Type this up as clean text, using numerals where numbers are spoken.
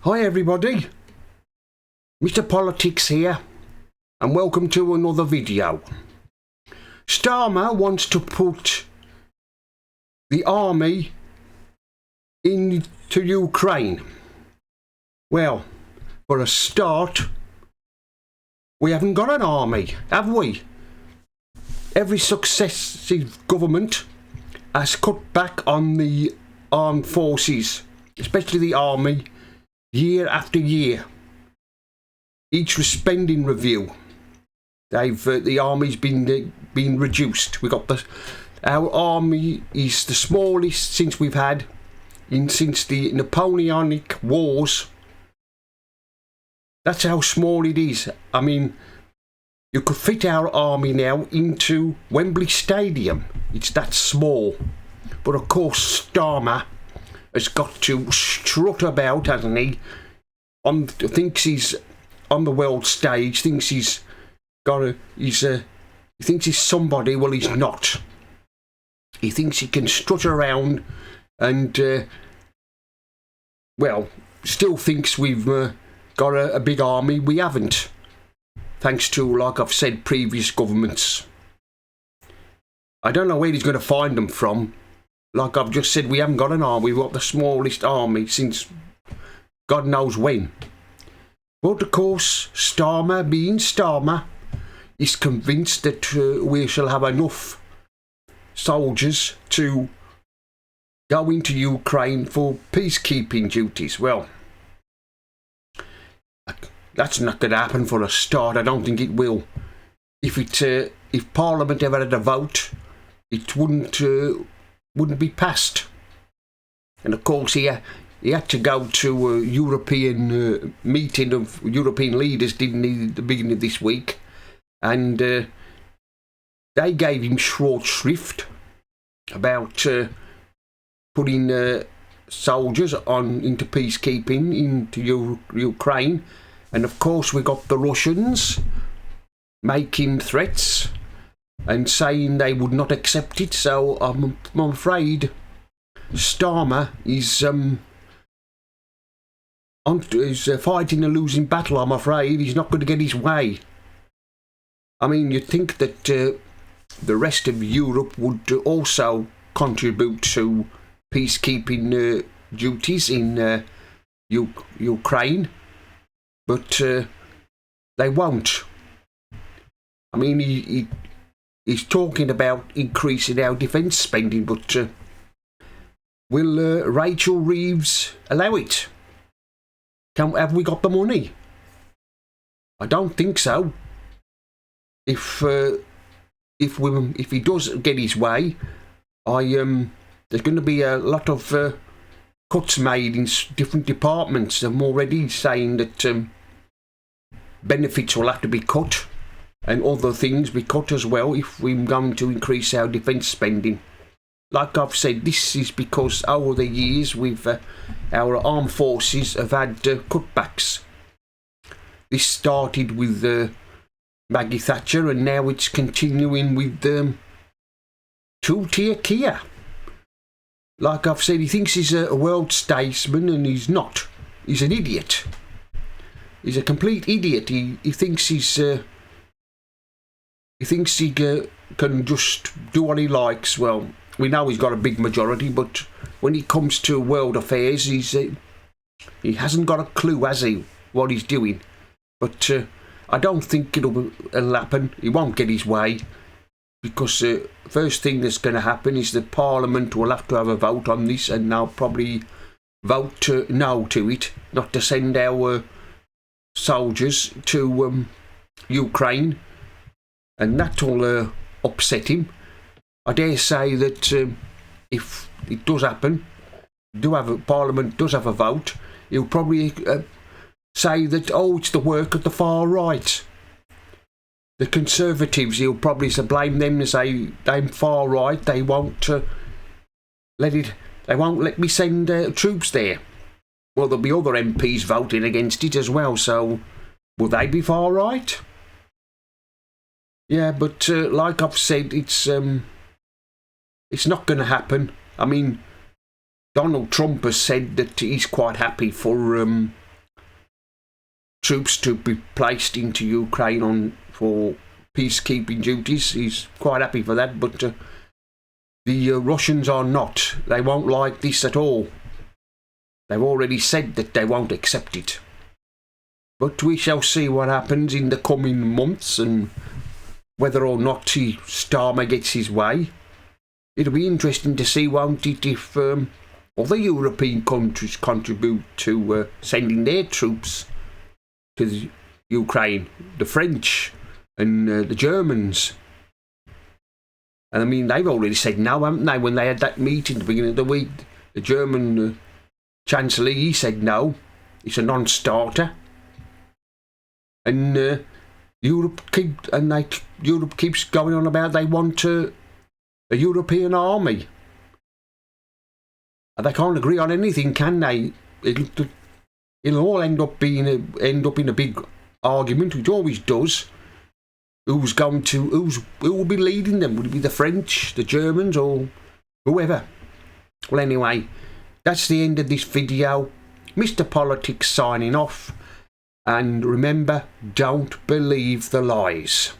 Hi everybody, Mr. Politics here, and welcome to another video. Starmer wants to put the army into Ukraine. Well, for a start, we haven't got an army, have we? Every successive government has cut back on the armed forces, especially the army, year after year. Each spending review, the army's been reduced. Our army is the smallest since we've had since the Napoleonic Wars. That's how small it is. I mean, you could fit our army now into Wembley Stadium. It's that small. But of course, Starmer has got to strut about, hasn't he? Thinks he's on the world stage. Thinks he thinks he's somebody. Well, he's not. He thinks he can strut around, and still thinks we've got a big army. We haven't, thanks to, like I've said, previous governments. I don't know where he's going to find them from. Like I've just said, we haven't got an army. We've got the smallest army since God knows when. But of course, Starmer, being Starmer, is convinced that we shall have enough soldiers to go into Ukraine for peacekeeping duties. Well, that's not going to happen for a start. I don't think it will. If Parliament ever had a vote, it wouldn't be passed. And of course, he had to go to a European meeting of European leaders, didn't he, at the beginning of this week? And they gave him short shrift about putting soldiers into peacekeeping into Ukraine. And of course, we got the Russians making threats and saying they would not accept it. So I'm afraid Starmer is fighting a losing battle. I'm afraid he's not going to get his way. I mean, you'd think that the rest of Europe would also contribute to peacekeeping duties in Ukraine, but they won't. I mean, he's talking about increasing our defence spending, but will Rachel Reeves allow it? Have we got the money? I don't think so. If he does get his way, there's going to be a lot of cuts made in different departments. I'm already saying that benefits will have to be cut and other things be cut as well if we're going to increase our defence spending. Like I've said, this is because over the years our armed forces have had cutbacks. This started with Maggie Thatcher, and now it's continuing with two-tier Kia. Like I've said, he thinks he's a world statesman, and he's not. He's an idiot. He's a complete idiot. He thinks he can just do what he likes. Well, we know he's got a big majority, but when it comes to world affairs, he hasn't got a clue, has he, what he's doing. But I don't think it'll happen. He won't get his way, because first thing that's going to happen is that Parliament will have to have a vote on this, and they'll probably vote no to it, not to send our soldiers to Ukraine, and that'll upset him. I dare say that if it does happen, Parliament does have a vote, he'll probably say that, it's the work of the far right. The Conservatives, he'll probably blame them and say they're far right. They won't They won't let me send troops there. Well, there'll be other MPs voting against it as well. So, will they be far right? Yeah, but like I've said, it's not going to happen. I mean, Donald Trump has said that he's quite happy for troops to be placed into Ukraine for peacekeeping duties. He's quite happy for that, but the Russians are not. They won't like this at all. They've already said that they won't accept it. But we shall see what happens in the coming months and whether or not Starmer gets his way. It'll be interesting to see, won't it, if other European countries contribute to sending their troops to the Ukraine, the French and the Germans. And I mean, they've already said no, haven't they? When they had that meeting at the beginning of the week, the German Chancellor, he said no, it's a non-starter. And Europe keeps going on about they want a European army. And they can't agree on anything, can they? It'll all end up in a big argument, which always does. Who will be leading them? Would it be the French, the Germans, or whoever? Well, anyway, that's the end of this video. Mr. Politics signing off. And remember, don't believe the lies.